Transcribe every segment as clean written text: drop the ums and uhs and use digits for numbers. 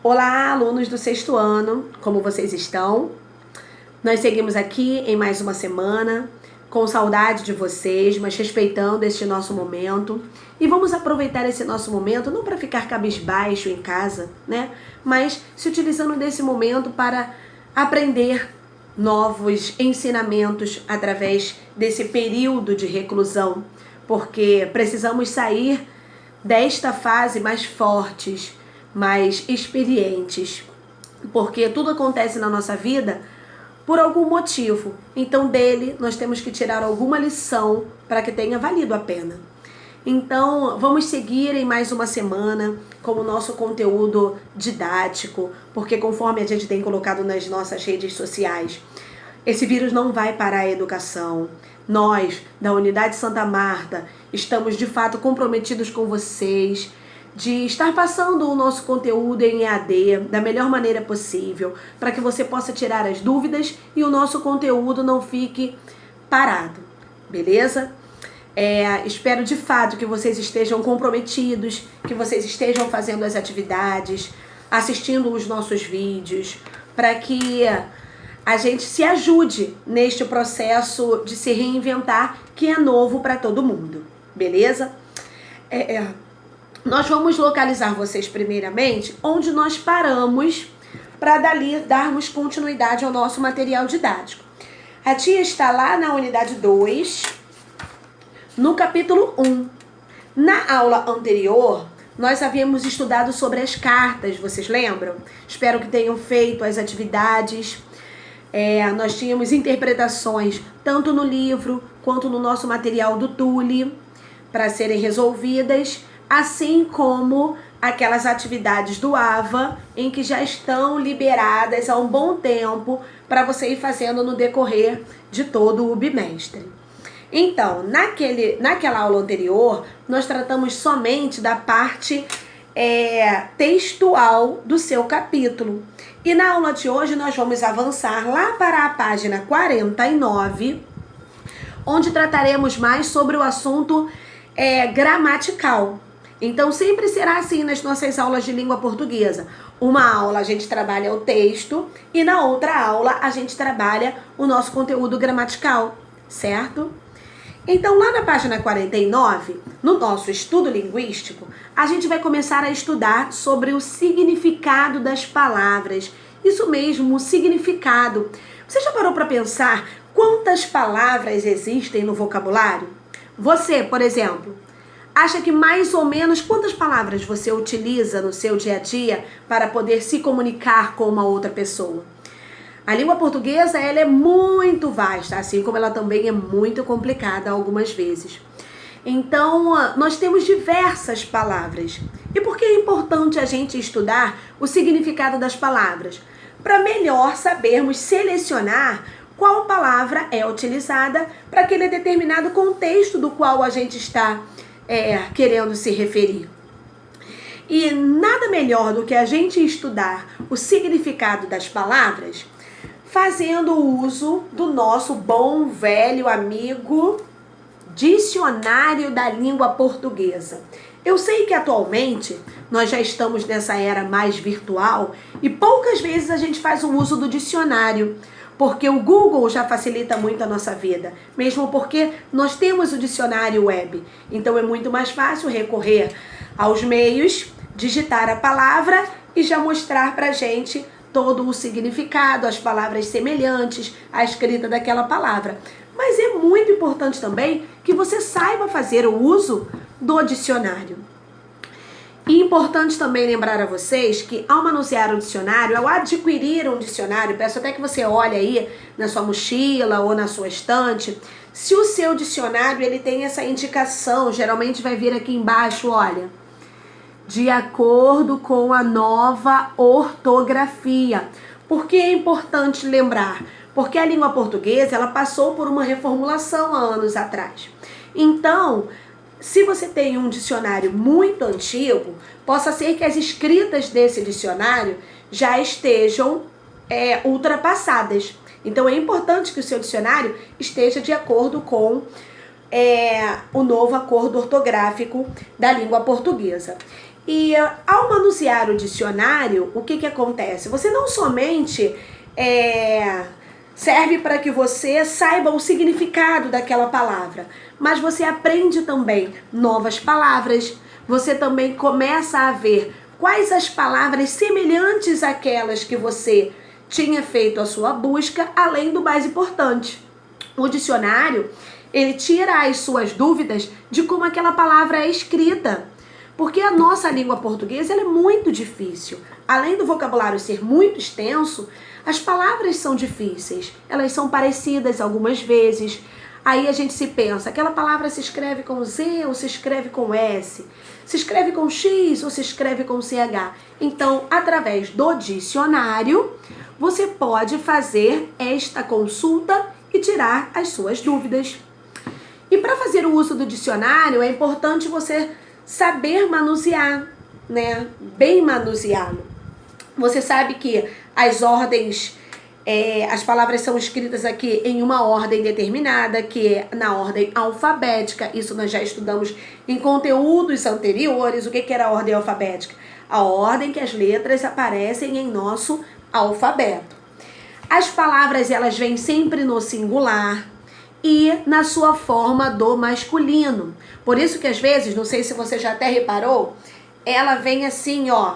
Olá, alunos do sexto ano, como vocês estão? Nós seguimos aqui em mais uma semana, com saudade de vocês, mas respeitando este nosso momento. E vamos aproveitar esse nosso momento, não para ficar cabisbaixo em casa, né? Mas se utilizando desse momento para aprender novos ensinamentos através desse período de reclusão, porque precisamos sair desta fase mais fortes, mais experientes, porque tudo acontece na nossa vida por algum motivo. Então dele nós temos que tirar alguma lição para que tenha valido a pena. Então vamos seguir em mais uma semana com o nosso conteúdo didático, porque conforme a gente tem colocado nas nossas redes sociais, esse vírus não vai parar a educação. Nós, da Unidade Santa Marta, estamos de fato comprometidos com vocês, de estar passando o nosso conteúdo em EAD da melhor maneira possível, para que você possa tirar as dúvidas e o nosso conteúdo não fique parado, beleza? Espero de fato que vocês estejam comprometidos, que vocês estejam fazendo as atividades, assistindo os nossos vídeos, para que a gente se ajude neste processo de se reinventar, que é novo para todo mundo, beleza? Nós vamos localizar vocês primeiramente onde nós paramos para dali darmos continuidade ao nosso material didático. A tia está lá na unidade 2, no capítulo 1. Na aula anterior, nós havíamos estudado sobre as cartas, vocês lembram? Espero que tenham feito as atividades. Nós tínhamos interpretações tanto no livro quanto no nosso material do Tule para serem resolvidas, assim como aquelas atividades do AVA em que já estão liberadas há um bom tempo para você ir fazendo no decorrer de todo o bimestre. Então, naquela aula anterior, nós tratamos somente da parte textual do seu capítulo. E na aula de hoje nós vamos avançar lá para a página 49, onde trataremos mais sobre o assunto gramatical. Então sempre será assim nas nossas aulas de língua portuguesa. Uma aula a gente trabalha o texto e na outra aula a gente trabalha o nosso conteúdo gramatical, certo? Então lá na página 49, no nosso estudo linguístico, a gente vai começar a estudar sobre o significado das palavras. Isso mesmo, o significado. Você já parou para pensar quantas palavras existem no vocabulário? Você, por exemplo, acha que mais ou menos quantas palavras você utiliza no seu dia a dia para poder se comunicar com uma outra pessoa? A língua portuguesa, ela é muito vasta, assim como ela também é muito complicada algumas vezes. Então, nós temos diversas palavras. E por que é importante a gente estudar o significado das palavras? Para melhor sabermos selecionar qual palavra é utilizada para aquele determinado contexto do qual a gente está querendo se referir. E nada melhor do que a gente estudar o significado das palavras fazendo uso do nosso bom velho amigo Dicionário da Língua Portuguesa. Eu sei que atualmente nós já estamos nessa era mais virtual e poucas vezes a gente faz o uso do dicionário, porque o Google já facilita muito a nossa vida, mesmo porque nós temos o dicionário web. Então é muito mais fácil recorrer aos meios, digitar a palavra e já mostrar pra gente todo o significado, as palavras semelhantes, a escrita daquela palavra. Mas é muito importante também que você saiba fazer o uso do dicionário. E importante também lembrar a vocês que ao manusear o dicionário, ao adquirir um dicionário, peço até que você olhe aí na sua mochila ou na sua estante, se o seu dicionário ele tem essa indicação, geralmente vai vir aqui embaixo, olha, de acordo com a nova ortografia. Por que é importante lembrar? Porque a língua portuguesa ela passou por uma reformulação há anos atrás. Então, se você tem um dicionário muito antigo, possa ser que as escritas desse dicionário já estejam ultrapassadas. Então é importante que o seu dicionário esteja de acordo com o novo acordo ortográfico da língua portuguesa. E ao manusear o dicionário, o que acontece? Você não somente serve para que você saiba o significado daquela palavra, mas você aprende também novas palavras, você também começa a ver quais as palavras semelhantes àquelas que você tinha feito a sua busca, além do mais importante. O dicionário, ele tira as suas dúvidas de como aquela palavra é escrita. Porque a nossa língua portuguesa ela é muito difícil. Além do vocabulário ser muito extenso, as palavras são difíceis. Elas são parecidas algumas vezes. Aí a gente se pensa, aquela palavra se escreve com Z ou se escreve com S? Se escreve com X ou se escreve com CH? Então, através do dicionário, você pode fazer esta consulta e tirar as suas dúvidas. E para fazer o uso do dicionário, é importante você saber manusear, né? Bem manuseá-lo. Você sabe que as ordens, as palavras são escritas aqui em uma ordem determinada, que é na ordem alfabética. Isso nós já estudamos em conteúdos anteriores. O que era a ordem alfabética? A ordem que as letras aparecem em nosso alfabeto. As palavras, elas vêm sempre no singular e na sua forma do masculino. Por isso que às vezes, não sei se você já até reparou, ela vem assim, ó,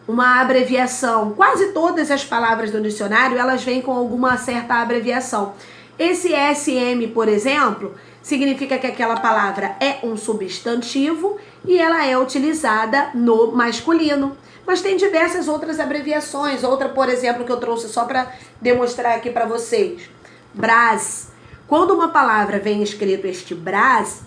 uma abreviação. Quase todas as palavras do dicionário, elas vêm com alguma certa abreviação. Esse SM, por exemplo, significa que aquela palavra é um substantivo e ela é utilizada no masculino. Mas tem diversas outras abreviações. Outra, por exemplo, que eu trouxe só para demonstrar aqui para vocês. Brás. Quando uma palavra vem escrito este brás,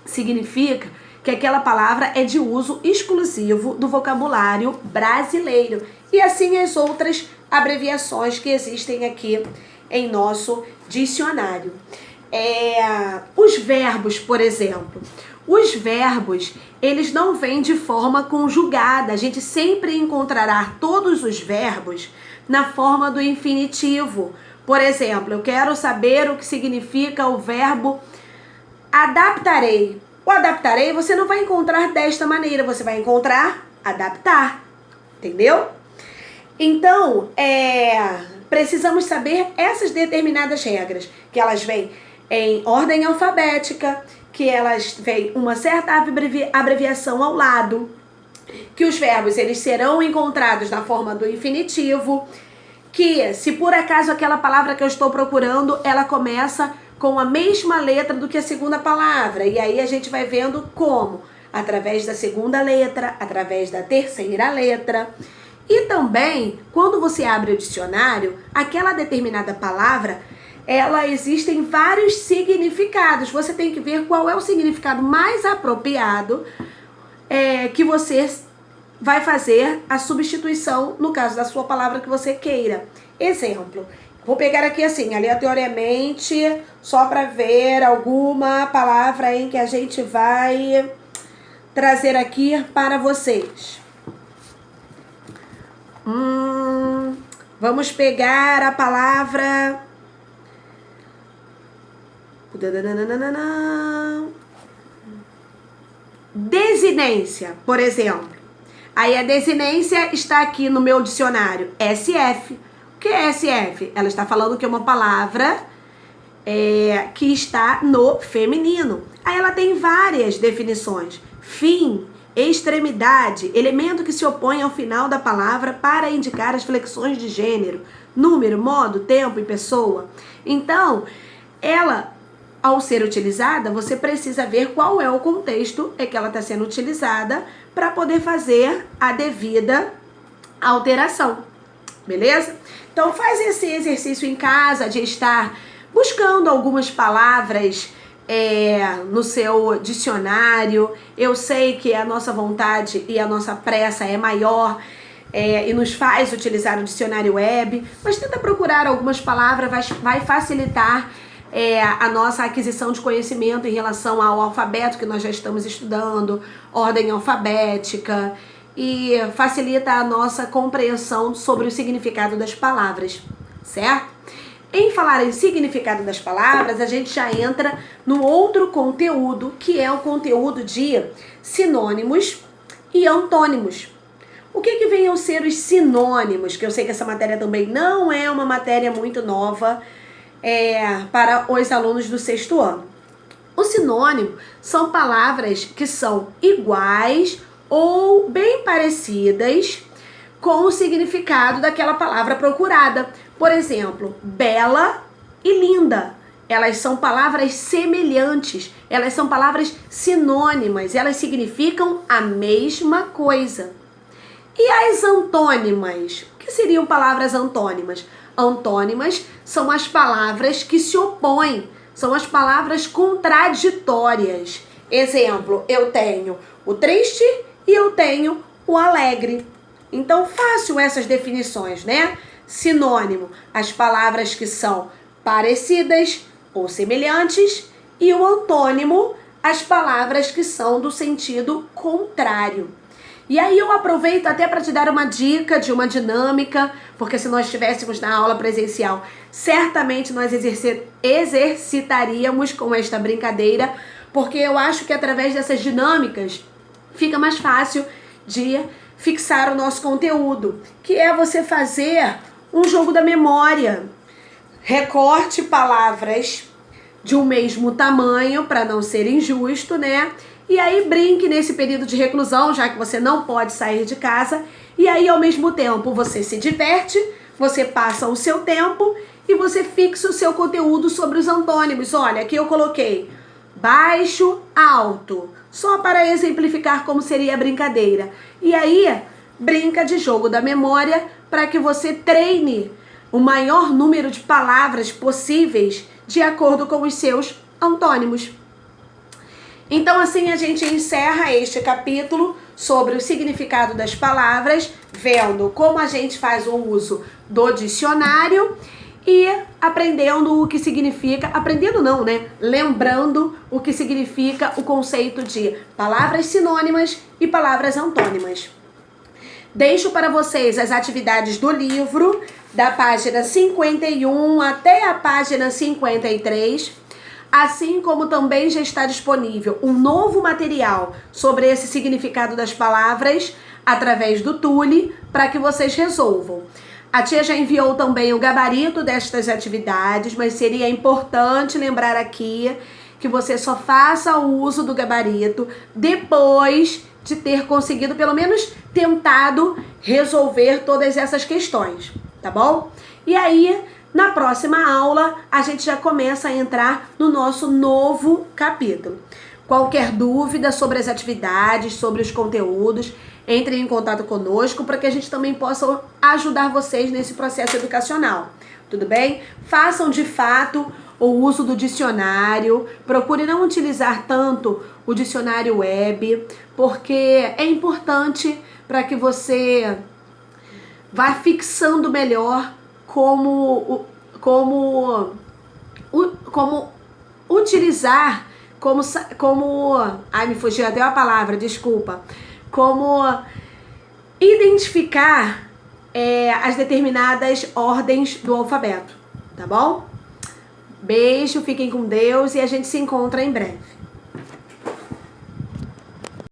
significa que aquela palavra é de uso exclusivo do vocabulário brasileiro. E assim as outras abreviações que existem aqui em nosso dicionário. Os verbos, por exemplo. Os verbos, eles não vêm de forma conjugada. A gente sempre encontrará todos os verbos na forma do infinitivo. Por exemplo, eu quero saber o que significa o verbo adaptarei. O adaptarei você não vai encontrar desta maneira, você vai encontrar adaptar, entendeu? Então, precisamos saber essas determinadas regras, que elas vêm em ordem alfabética, que elas vêm uma certa abreviação ao lado, que os verbos eles serão encontrados na forma do infinitivo, que se por acaso aquela palavra que eu estou procurando, ela começa com a mesma letra do que a segunda palavra. E aí a gente vai vendo como? Através da segunda letra, através da terceira letra. E também, quando você abre o dicionário, aquela determinada palavra, existem vários significados. Você tem que ver qual é o significado mais apropriado que você vai fazer a substituição, no caso da sua palavra que você queira. Exemplo, vou pegar aqui assim, aleatoriamente, só para ver alguma palavra em que a gente vai trazer aqui para vocês. Vamos pegar a palavra... desinência, por exemplo. Aí a desinência está aqui no meu dicionário, SF. O que é SF? Ela está falando que é uma palavra que está no feminino. Aí ela tem várias definições. Fim, extremidade, elemento que se opõe ao final da palavra para indicar as flexões de gênero, número, modo, tempo e pessoa. Então, ela, ao ser utilizada, você precisa ver qual é o contexto em que ela está sendo utilizada para poder fazer a devida alteração, beleza? Então faz esse exercício em casa de estar buscando algumas palavras no seu dicionário. Eu sei que a nossa vontade e a nossa pressa é maior e nos faz utilizar o dicionário web, mas tenta procurar algumas palavras, vai facilitar a nossa aquisição de conhecimento em relação ao alfabeto que nós já estamos estudando, ordem alfabética, e facilita a nossa compreensão sobre o significado das palavras, certo? Em falar em significado das palavras, a gente já entra no outro conteúdo, que é o conteúdo de sinônimos, e antônimos. O que vem a ser os sinônimos? Que eu sei que essa matéria também não é uma matéria muito nova para os alunos do 6º ano. O sinônimo são palavras que são iguais ou bem parecidas com o significado daquela palavra procurada. Por exemplo, bela e linda. Elas são palavras semelhantes, elas são palavras sinônimas, elas significam a mesma coisa. E as antônimas? O que seriam palavras antônimas? Antônimas são as palavras que se opõem, são as palavras contraditórias. Exemplo, eu tenho o triste e eu tenho o alegre. Então, fácil essas definições, né? Sinônimo, as palavras que são parecidas ou semelhantes, e o antônimo, as palavras que são do sentido contrário. E aí eu aproveito até para te dar uma dica de uma dinâmica, porque se nós estivéssemos na aula presencial, certamente nós exercitaríamos com esta brincadeira, porque eu acho que através dessas dinâmicas fica mais fácil de fixar o nosso conteúdo, que é você fazer um jogo da memória. Recorte palavras de um mesmo tamanho, para não ser injusto, né? E aí brinque nesse período de reclusão, já que você não pode sair de casa. E aí, ao mesmo tempo, você se diverte, você passa o seu tempo e você fixa o seu conteúdo sobre os antônimos. Olha, aqui eu coloquei baixo, alto, só para exemplificar como seria a brincadeira. E aí, brinca de jogo da memória para que você treine o maior número de palavras possíveis de acordo com os seus antônimos. Então, assim a gente encerra este capítulo sobre o significado das palavras, vendo como a gente faz o uso do dicionário e aprendendo o que significa, aprendendo não, né? Lembrando o que significa o conceito de palavras sinônimas e palavras antônimas. Deixo para vocês as atividades do livro, da página 51 até a página 53, assim como também já está disponível um novo material sobre esse significado das palavras através do Tule, para que vocês resolvam. A tia já enviou também o gabarito destas atividades, mas seria importante lembrar aqui que você só faça o uso do gabarito depois de ter conseguido, pelo menos tentado, resolver todas essas questões, tá bom? E aí, na próxima aula, a gente já começa a entrar no nosso novo capítulo. Qualquer dúvida sobre as atividades, sobre os conteúdos, entrem em contato conosco para que a gente também possa ajudar vocês nesse processo educacional, tudo bem? Façam de fato o uso do dicionário, procure não utilizar tanto o dicionário web, porque é importante para que você vá fixando melhor como utilizar, ai, me fugiu até a palavra, desculpa, como identificar as determinadas ordens do alfabeto, tá bom? Beijo, fiquem com Deus e a gente se encontra em breve.